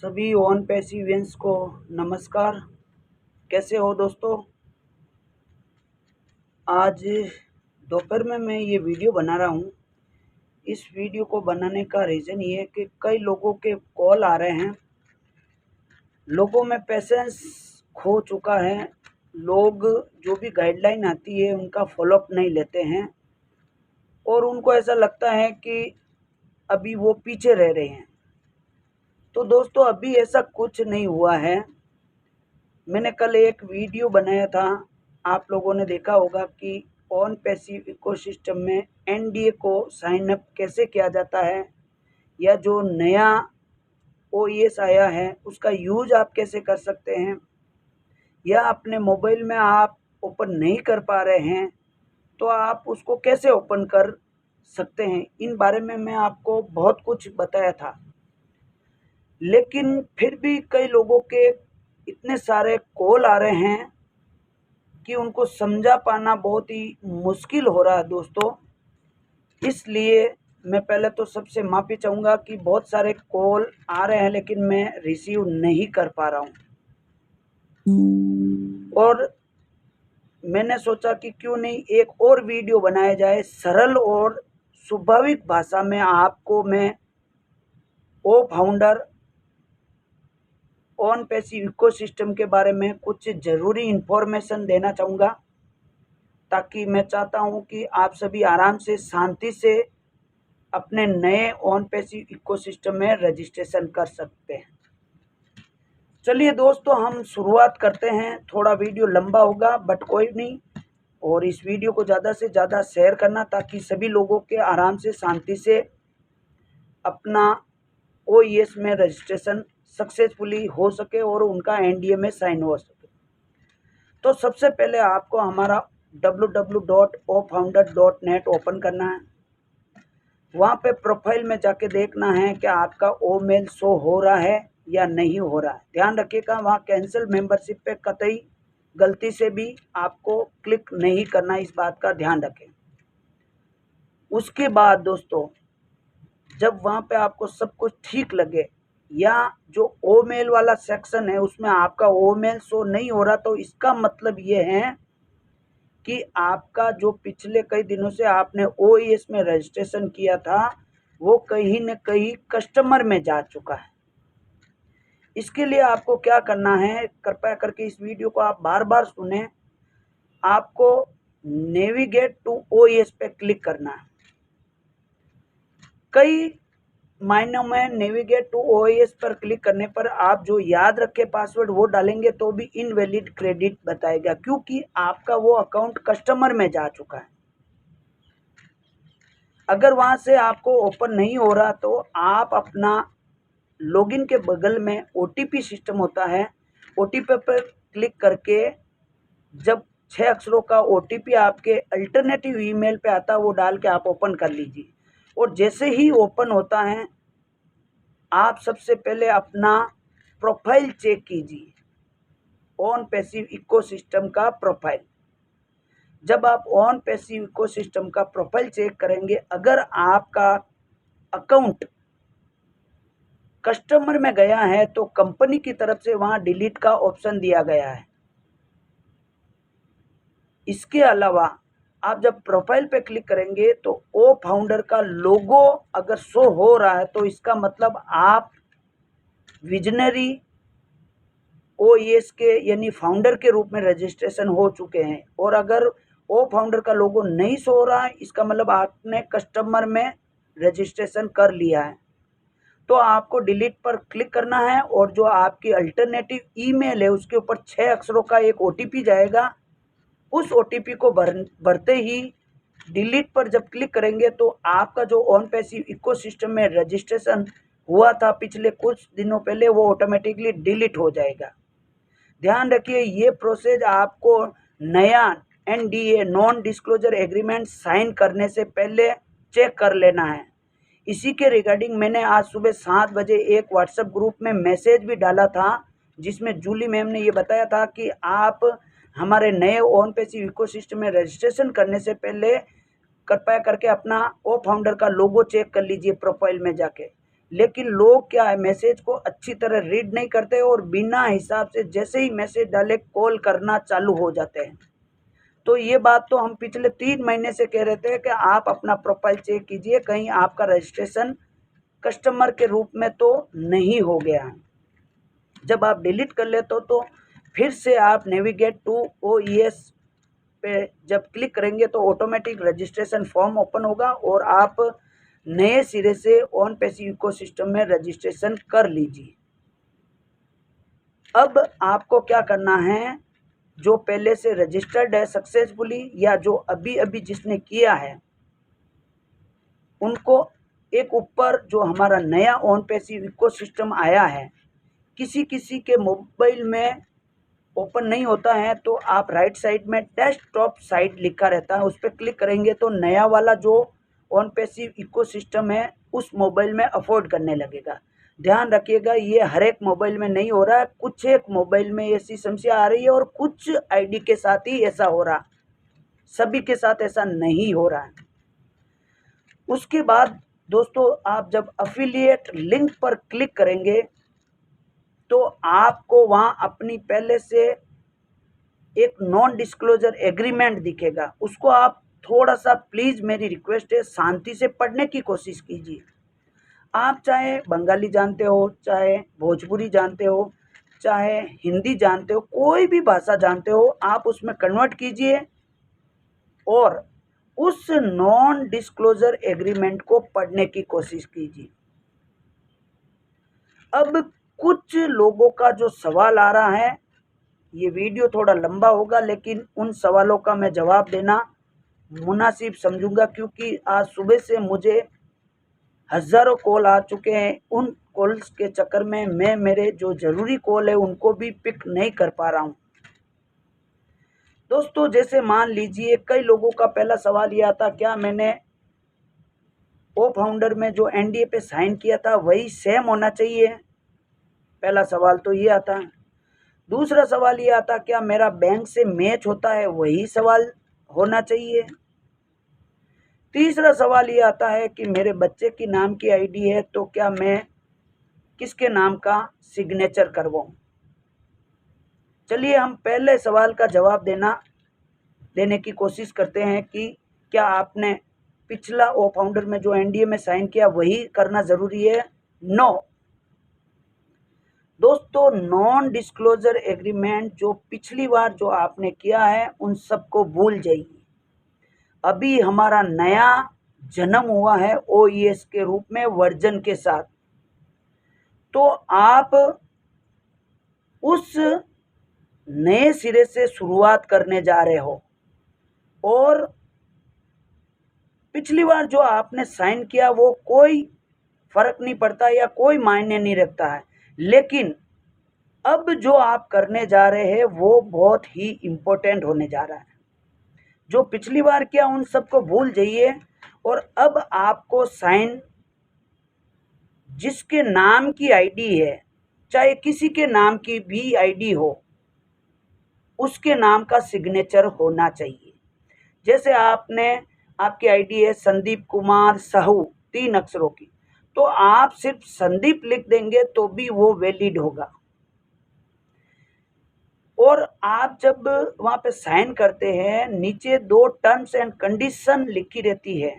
सभी ऑन पैसिवियंस को नमस्कार। कैसे हो दोस्तों? आज दोपहर में मैं ये वीडियो बना रहा हूँ। इस वीडियो को बनाने का रीज़न ये है कि कई लोगों के कॉल आ रहे हैं। लोगों में पेशेंस खो चुका है। लोग जो भी गाइडलाइन आती है उनका फॉलोअप नहीं लेते हैं और उनको ऐसा लगता है कि अभी वो पीछे रह रहे हैं। तो दोस्तों, अभी ऐसा कुछ नहीं हुआ है। मैंने कल एक वीडियो बनाया था, आप लोगों ने देखा होगा कि ऑन पैसिव इकोसिस्टम में एनडीए को साइन अप कैसे किया जाता है, या जो नया ओईएस आया है उसका यूज आप कैसे कर सकते हैं, या अपने मोबाइल में आप ओपन नहीं कर पा रहे हैं तो आप उसको कैसे ओपन कर सकते हैं। इन बारे में मैं आपको बहुत कुछ बताया था, लेकिन फिर भी कई लोगों के इतने सारे कॉल आ रहे हैं कि उनको समझा पाना बहुत ही मुश्किल हो रहा है दोस्तों। इसलिए मैं पहले तो सबसे माफ़ी चाहूँगा कि बहुत सारे कॉल आ रहे हैं लेकिन मैं रिसीव नहीं कर पा रहा हूँ। और मैंने सोचा कि क्यों नहीं एक और वीडियो बनाया जाए, सरल और स्वाभाविक भाषा में आपको मैं ओ फाउंडर ऑन पैसिव इकोसिस्टम के बारे में कुछ ज़रूरी इन्फॉर्मेशन देना चाहूँगा, ताकि मैं चाहता हूँ कि आप सभी आराम से शांति से अपने नए ऑन पैसिव इकोसिस्टम में रजिस्ट्रेशन कर सकते हैं। चलिए दोस्तों, हम शुरुआत करते हैं। थोड़ा वीडियो लंबा होगा बट कोई नहीं, और इस वीडियो को ज़्यादा से ज़्यादा शेयर करना ताकि सभी लोगों के आराम से शांति से अपना ओईएस में रजिस्ट्रेशन सक्सेसफुली हो सके और उनका एनडीए में साइन हो सके। तो सबसे पहले आपको हमारा www.ofounder.net ओपन करना है। वहाँ पे प्रोफाइल में जाके देखना है कि आपका ओ मेल शो हो रहा है या नहीं हो रहा है। ध्यान रखिएगा, वहाँ कैंसिल मेंबरशिप पे कतई गलती से भी आपको क्लिक नहीं करना, इस बात का ध्यान रखें। उसके बाद दोस्तों, जब वहाँ पे आपको सब कुछ ठीक लगे या जो ओ मेल वाला सेक्शन है उसमें आपका ओ मेल शो नहीं हो रहा, तो इसका मतलब ये है कि आपका जो पिछले कई दिनों से आपने ओईएस में रजिस्ट्रेशन किया था वो कहीं न कहीं कस्टमर में जा चुका है। इसके लिए आपको क्या करना है, कृपया करके इस वीडियो को आप बार-बार सुनें। आपको नेविगेट टू ओईएस पे क्लिक करना है। कई मायनों में नेविगेट टू ओएस पर क्लिक करने पर आप जो याद रखे पासवर्ड वो डालेंगे तो भी इनवैलिड क्रेडिट बताएगा, क्योंकि आपका वो अकाउंट कस्टमर में जा चुका है। अगर वहां से आपको ओपन नहीं हो रहा तो आप अपना लॉगिन के बगल में ओटीपी सिस्टम होता है, ओटीपी पर क्लिक करके जब 6 अक्षरों का ओटीपी आपके अल्टरनेटिव ईमेल पे आता है वो डाल के आप ओपन कर लीजिए। और जैसे ही ओपन होता है आप सबसे पहले अपना प्रोफाइल चेक कीजिए, ऑन पैसिव इकोसिस्टम का प्रोफाइल। जब आप ऑन पैसिव इकोसिस्टम का प्रोफाइल चेक करेंगे, अगर आपका अकाउंट कस्टमर में गया है तो कंपनी की तरफ से वहां डिलीट का ऑप्शन दिया गया है। इसके अलावा आप जब प्रोफाइल पे क्लिक करेंगे तो ओ फाउंडर का लोगो अगर शो हो रहा है तो इसका मतलब आप विजनरी ओईएस के यानी फाउंडर के रूप में रजिस्ट्रेशन हो चुके हैं। और अगर ओ फाउंडर का लोगो नहीं शो हो रहा है, इसका मतलब आपने कस्टमर में रजिस्ट्रेशन कर लिया है। तो आपको डिलीट पर क्लिक करना है और जो आपकी अल्टरनेटिव ईमेल है उसके ऊपर 6 अक्षरों का एक ओटीपी जाएगा। उस ओटीपी को भरते ही डिलीट पर जब क्लिक करेंगे तो आपका जो ऑन पैसिव इकोसिस्टम में रजिस्ट्रेशन हुआ था पिछले कुछ दिनों पहले वो ऑटोमेटिकली डिलीट हो जाएगा। ध्यान रखिए, ये प्रोसेस आपको नया NDA non disclosure agreement sign करने से पहले चेक कर लेना है। इसी के रिगार्डिंग मैंने आज सुबह 7 बजे एक व्हाट्सएप ग्रुप में मैसेज भी डाला था, जिसमें जूली मैम ने ये बताया था कि आप हमारे नए ऑन पैसिव इकोसिस्टम में रजिस्ट्रेशन करने से पहले कृपया करके अपना ओ फाउंडर का लोगो चेक कर लीजिए प्रोफाइल में जाके। लेकिन लोग क्या है, मैसेज को अच्छी तरह रीड नहीं करते और बिना हिसाब से जैसे ही मैसेज डाले कॉल करना चालू हो जाते हैं। तो ये बात तो हम पिछले 3 महीने से कह रहे थे कि आप अपना प्रोफाइल चेक कीजिए, कहीं आपका रजिस्ट्रेशन कस्टमर के रूप में तो नहीं हो गया है। जब आप डिलीट कर लेते हो तो फिर से आप नेविगेट टू OES पे जब क्लिक करेंगे तो ऑटोमेटिक रजिस्ट्रेशन फॉर्म ओपन होगा और आप नए सिरे से ऑन पैसिव इकोसिस्टम में रजिस्ट्रेशन कर लीजिए। अब आपको क्या करना है, जो पहले से रजिस्टर्ड है सक्सेसफुली या जो अभी अभी जिसने किया है, उनको एक ऊपर जो हमारा नया ऑन पैसिव इकोसिस्टम आया है, किसी किसी के मोबाइल में ओपन नहीं होता है, तो आप राइट साइड में डेस्कटॉप साइट लिखा रहता है, उस पर क्लिक करेंगे तो नया वाला जो ऑन पैसिव इकोसिस्टम है उस मोबाइल में अफोर्ड करने लगेगा। ध्यान रखिएगा, ये हर एक मोबाइल में नहीं हो रहा है, कुछ एक मोबाइल में ऐसी समस्या आ रही है और कुछ आईडी के साथ ही ऐसा हो रहा, सभी के साथ ऐसा नहीं हो रहा है। उसके बाद दोस्तों, आप जब अफिलिएट लिंक पर क्लिक करेंगे तो आपको वहाँ अपनी पहले से एक नॉन डिस्क्लोजर एग्रीमेंट दिखेगा, उसको आप थोड़ा सा प्लीज़, मेरी रिक्वेस्ट है, शांति से पढ़ने की कोशिश कीजिए। आप चाहे बंगाली जानते हो, चाहे भोजपुरी जानते हो, चाहे हिंदी जानते हो, कोई भी भाषा जानते हो, आप उसमें कन्वर्ट कीजिए और उस नॉन डिस्क्लोजर एग्रीमेंट को पढ़ने की कोशिश कीजिए। अब कुछ लोगों का जो सवाल आ रहा है, ये वीडियो थोड़ा लंबा होगा लेकिन उन सवालों का मैं जवाब देना मुनासिब समझूंगा, क्योंकि आज सुबह से मुझे हज़ारों कॉल आ चुके हैं। उन कॉल्स के चक्कर में मैं मेरे जो ज़रूरी कॉल है उनको भी पिक नहीं कर पा रहा हूँ। दोस्तों, जैसे मान लीजिए कई लोगों का पहला सवाल ये आता, क्या मैंने ओ फाउंडर में जो NDA पे साइन किया था वही सेम होना चाहिए? पहला सवाल तो ये आता है। दूसरा सवाल ये आता, क्या मेरा बैंक से मैच होता है? वही सवाल होना चाहिए। तीसरा सवाल ये आता है कि मेरे बच्चे की नाम की आईडी है तो क्या मैं किसके नाम का सिग्नेचर करवाऊं? चलिए हम पहले सवाल का जवाब देने की कोशिश करते हैं कि क्या आपने पिछला ओ फाउंडर में जो NDA में साइन किया वही करना ज़रूरी है? नो दोस्तों, नॉन डिस्क्लोजर एग्रीमेंट जो पिछली बार जो आपने किया है उन सबको भूल जाइए। अभी हमारा नया जन्म हुआ है OES के रूप में वर्जन के साथ, तो आप उस नए सिरे से शुरुआत करने जा रहे हो और पिछली बार जो आपने साइन किया वो कोई फर्क नहीं पड़ता या कोई मायने नहीं रखता है, लेकिन अब जो आप करने जा रहे हैं वो बहुत ही इम्पोर्टेंट होने जा रहा है। जो पिछली बार किया उन सबको भूल जाइए और अब आपको साइन जिसके नाम की आईडी है, चाहे किसी के नाम की भी आईडी हो, उसके नाम का सिग्नेचर होना चाहिए। जैसे आपकी आईडी है संदीप कुमार साहू 3 अक्षरों की, तो आप सिर्फ संदीप लिख देंगे तो भी वो वैलिड होगा। और आप जब वहाँ पे साइन करते हैं, नीचे 2 टर्म्स एंड कंडीशन लिखी रहती है।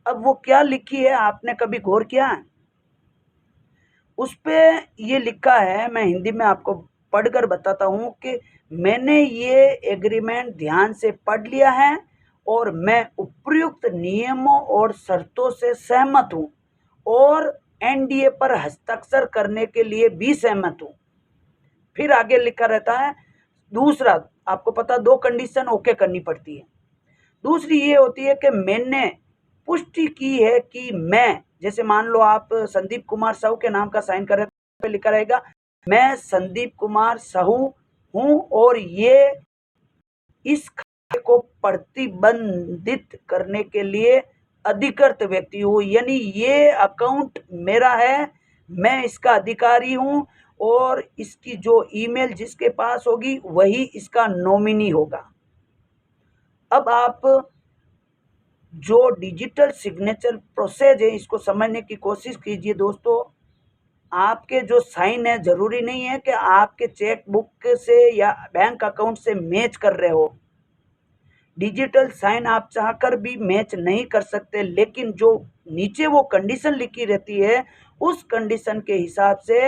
अब वो क्या लिखी है, आपने कभी गौर किया है? उस पे ये लिखा है, मैं हिंदी में आपको पढ़कर बताता हूँ कि मैंने ये एग्रीमेंट ध्यान से पढ़ लिया है और मैं उपयुक्त नियमों और शर्तों से सहमत हूँ और NDA पर हस्ताक्षर करने के लिए भी सहमत हूँ। फिर आगे लिखा रहता है दूसरा, आपको पता 2 कंडीशन ओके करनी पड़ती है। दूसरी ये होती है कि मैंने पुष्टि की है कि मैं, जैसे मान लो आप संदीप कुमार साहू के नाम का साइन कर रहे पे लिखा रहेगा मैं संदीप कुमार साहू हूँ और ये इस खाते को प्रतिबंधित करने के लिए अधिकृत व्यक्ति हूँ, यानी ये अकाउंट मेरा है, मैं इसका अधिकारी हूँ और इसकी जो ईमेल जिसके पास होगी वही इसका नॉमिनी होगा। अब आप जो डिजिटल सिग्नेचर प्रोसेस है इसको समझने की कोशिश कीजिए दोस्तों। आपके जो साइन है जरूरी नहीं है कि आपके चेक बुक से या बैंक अकाउंट से मैच कर रहे हो। डिजिटल साइन आप चाहकर भी मैच नहीं कर सकते, लेकिन जो नीचे वो कंडीशन लिखी रहती है उस कंडीशन के हिसाब से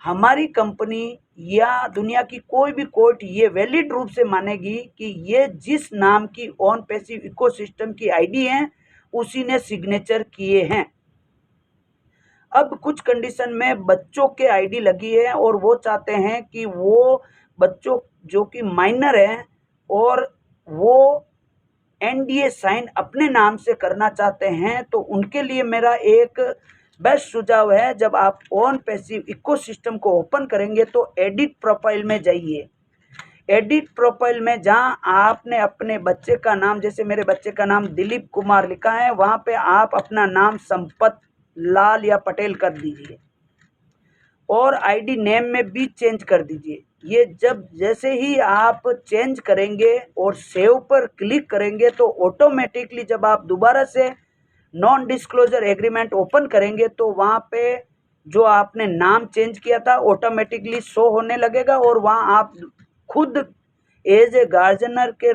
हमारी कंपनी या दुनिया की कोई भी कोर्ट ये वैलिड रूप से मानेगी कि ये जिस नाम की ऑन पैसिव इकोसिस्टम की आईडी है उसी ने सिग्नेचर किए हैं। अब कुछ कंडीशन में बच्चों के आईडी लगी है और वो चाहते हैं कि वो बच्चों जो कि माइनर हैं और वो एनडीए साइन अपने नाम से करना चाहते हैं, तो उनके लिए मेरा एक बेस्ट सुझाव है, जब आप ऑन पैसिव इकोसिस्टम को ओपन करेंगे तो एडिट प्रोफाइल में जाइए। एडिट प्रोफाइल में जहां आपने अपने बच्चे का नाम, जैसे मेरे बच्चे का नाम दिलीप कुमार लिखा है, वहां पे आप अपना नाम संपत लाल या पटेल कर दीजिए और आईडी नेम में भी चेंज कर दीजिए। ये जब जैसे ही आप चेंज करेंगे और सेव पर क्लिक करेंगे तो ऑटोमेटिकली जब आप दोबारा से नॉन डिस्क्लोजर एग्रीमेंट ओपन करेंगे तो वहाँ पे जो आपने नाम चेंज किया था ऑटोमेटिकली शो होने लगेगा और वहाँ आप खुद एज ए गार्जियनर के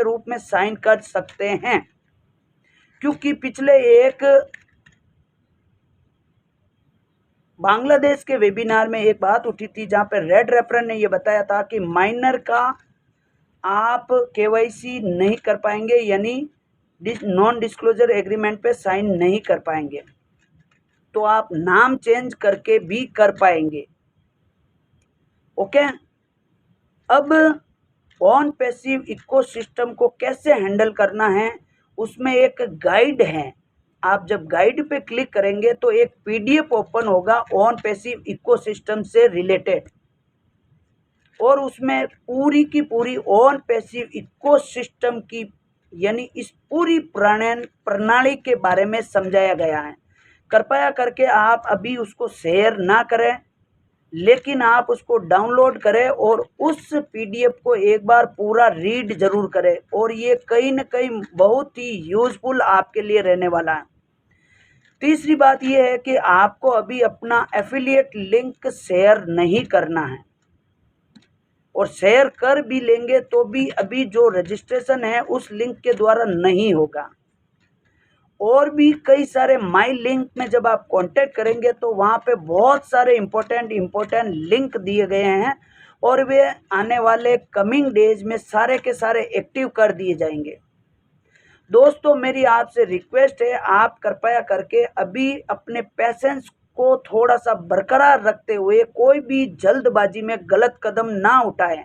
रूप में साइन कर सकते हैं। क्योंकि पिछले एक बांग्लादेश के वेबिनार में एक बात उठी थी जहाँ पे रेड रेफरन ने ये बताया था कि माइनर का आप केवाईसी नहीं कर पाएंगे, यानी नॉन डिस्क्लोजर एग्रीमेंट पे साइन नहीं कर पाएंगे, तो आप नाम चेंज करके भी कर पाएंगे। ओके, अब ऑन पैसिव इकोसिस्टम को कैसे हैंडल करना है उसमें एक गाइड है। आप जब गाइड पे क्लिक करेंगे तो एक पीडीएफ ओपन होगा ऑन पैसिव इकोसिस्टम से रिलेटेड, और उसमें पूरी की पूरी ऑन पैसिव इकोसिस्टम की यानी इस पूरी प्रणाली के बारे में समझाया गया है। कृपया करके आप अभी उसको शेयर ना करें, लेकिन आप उसको डाउनलोड करें और उस पीडीएफ को एक बार पूरा रीड जरूर करें, और ये कहीं ना कहीं बहुत ही यूजफुल आपके लिए रहने वाला है। तीसरी बात यह है कि आपको अभी अपना एफिलिएट लिंक शेयर नहीं करना है, और शेयर कर भी लेंगे तो भी अभी जो रजिस्ट्रेशन है उस लिंक के द्वारा नहीं होगा। और भी कई सारे माई लिंक में जब आप कांटेक्ट करेंगे तो वहाँ पे बहुत सारे इम्पोर्टेंट लिंक दिए गए हैं, और वे आने वाले कमिंग डेज में सारे के सारे एक्टिव कर दिए जाएंगे। दोस्तों, मेरी आपसे रिक्वेस्ट है, आप कृपया करके अभी अपने पेशेंस को थोड़ा सा बरकरार रखते हुए कोई भी जल्दबाजी में गलत कदम ना उठाएं।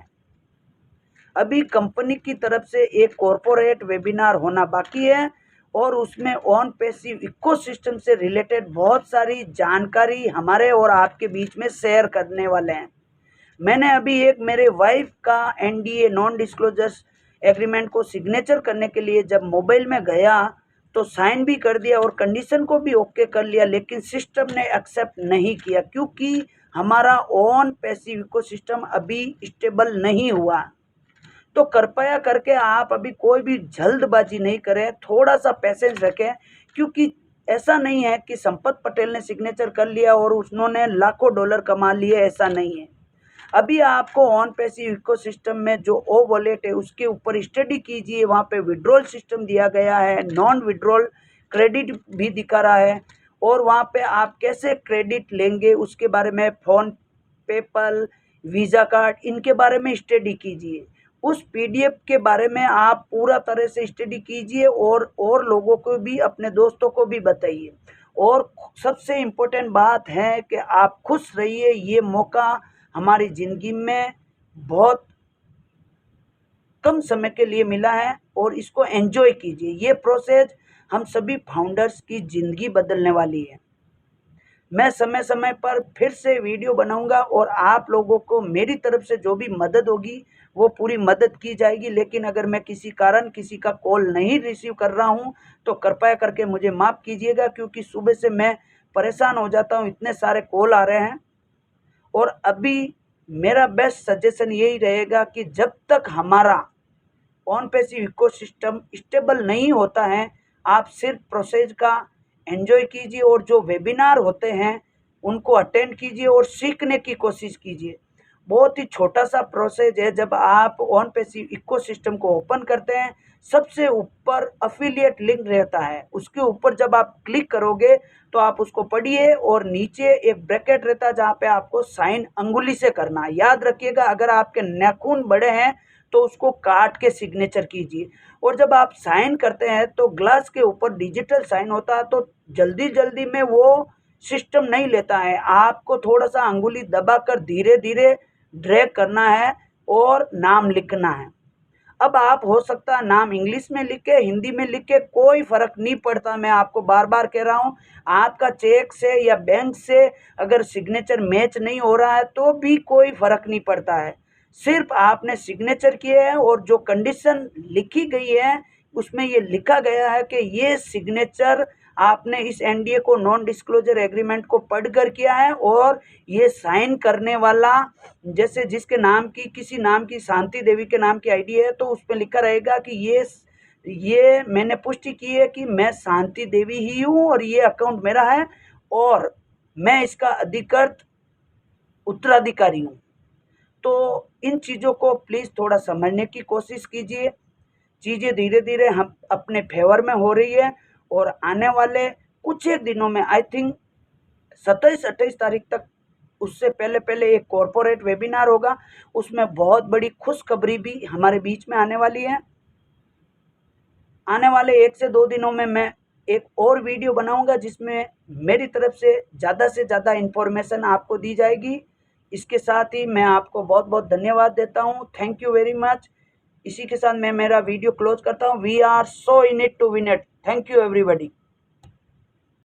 अभी कंपनी की तरफ से एक कॉरपोरेट वेबिनार होना बाकी है और उसमें ऑन पैसिव इकोसिस्टम से रिलेटेड बहुत सारी जानकारी हमारे और आपके बीच में शेयर करने वाले हैं। मैंने अभी एक मेरे वाइफ का एनडीए नॉन डिस्क्लोजर एग्रीमेंट को सिग्नेचर करने के लिए जब मोबाइल में गया तो साइन भी कर दिया और कंडीशन को भी ओके कर लिया, लेकिन सिस्टम ने एक्सेप्ट नहीं किया क्योंकि हमारा ऑन पैसिव इकोसिस्टम अभी स्टेबल नहीं हुआ। तो कृपया करके आप अभी कोई भी जल्दबाजी नहीं करें, थोड़ा सा पेशेंस रखें, क्योंकि ऐसा नहीं है कि संपत पटेल ने सिग्नेचर कर लिया और उन्होंने लाखों डॉलर कमा लिए, ऐसा नहीं है। अभी आपको ऑन पैसिव इकोसिस्टम में जो ओ वॉलेट है उसके ऊपर स्टडी कीजिए, वहाँ पे विड्रॉल सिस्टम दिया गया है, नॉन विड्रॉल क्रेडिट भी दिखा रहा है, और वहाँ पे आप कैसे क्रेडिट लेंगे उसके बारे में, फोन, पेपल, वीज़ा कार्ड, इनके बारे में स्टडी कीजिए। उस पीडीएफ के बारे में आप पूरा तरह से स्टडी कीजिए और लोगों को भी, अपने दोस्तों को भी बताइए। और सबसे इम्पोर्टेंट बात है कि आप खुश रहिए, ये मौका हमारी ज़िंदगी में बहुत कम समय के लिए मिला है और इसको एंजॉय कीजिए। ये प्रोसेस हम सभी फाउंडर्स की ज़िंदगी बदलने वाली है। मैं समय समय पर फिर से वीडियो बनाऊंगा और आप लोगों को मेरी तरफ से जो भी मदद होगी वो पूरी मदद की जाएगी, लेकिन अगर मैं किसी कारण किसी का कॉल नहीं रिसीव कर रहा हूं तो कृपया करके मुझे माफ़ कीजिएगा, क्योंकि सुबह से मैं परेशान हो जाता हूं, इतने सारे कॉल आ रहे हैं। और अभी मेरा बेस्ट सजेशन यही रहेगा कि जब तक हमारा ऑन पैसिव इकोसिस्टम स्टेबल नहीं होता है। आप सिर्फ प्रोसेस का एंजॉय कीजिए और जो वेबिनार होते हैं उनको अटेंड कीजिए और सीखने की कोशिश कीजिए। बहुत ही छोटा सा प्रोसेस है। जब आप ऑन पैसिव इकोसिस्टम को ओपन करते हैं, सबसे ऊपर अफिलिएट लिंक रहता है, उसके ऊपर जब आप क्लिक करोगे तो आप उसको पढ़िए और नीचे एक ब्रैकेट रहता है जहाँ पे आपको साइन अंगुली से करना है। याद रखिएगा, अगर आपके नाखून बड़े हैं तो उसको काट के सिग्नेचर कीजिए। और जब आप साइन करते हैं तो ग्लास के ऊपर डिजिटल साइन होता है, तो जल्दी जल्दी में वो सिस्टम नहीं लेता है। आपको थोड़ा सा अंगुली दबाकर धीरे धीरे ड्रैग करना है और नाम लिखना है। अब आप हो सकता है नाम इंग्लिश में लिखे, हिंदी में लिखे, कोई फर्क नहीं पड़ता। मैं आपको बार बार कह रहा हूँ, आपका चेक से या बैंक से अगर सिग्नेचर मैच नहीं हो रहा है तो भी कोई फर्क नहीं पड़ता है। सिर्फ आपने सिग्नेचर किए हैं और जो कंडीशन लिखी गई है उसमें ये लिखा गया है कि ये सिग्नेचर आपने इस एनडीए को, नॉन डिस्क्लोजर एग्रीमेंट को पढ़कर किया है और ये साइन करने वाला, जैसे जिसके नाम की, किसी नाम की, शांति देवी के नाम की आईडी है तो उस पर लिखा रहेगा कि ये मैंने पुष्टि की है कि मैं शांति देवी ही हूँ और ये अकाउंट मेरा है और मैं इसका अधिकृत उत्तराधिकारी हूँ। तो इन चीज़ों को प्लीज़ थोड़ा समझने की कोशिश कीजिए। चीज़ें धीरे धीरे हम अपने फेवर में हो रही है और आने वाले कुछ एक दिनों में, आई थिंक 27-28 तारीख तक, उससे पहले पहले एक कॉरपोरेट वेबिनार होगा। उसमें बहुत बड़ी खुशखबरी भी हमारे बीच में आने वाली है। आने वाले 1 से 2 दिनों में मैं एक और वीडियो बनाऊंगा जिसमें मेरी तरफ से ज़्यादा इन्फॉर्मेशन आपको दी जाएगी। इसके साथ ही मैं आपको बहुत बहुत धन्यवाद देता हूँ। Thank you very much. इसी के साथ मैं मेरा वीडियो क्लोज करता हूँ। We are so in it to win it. Thank you everybody.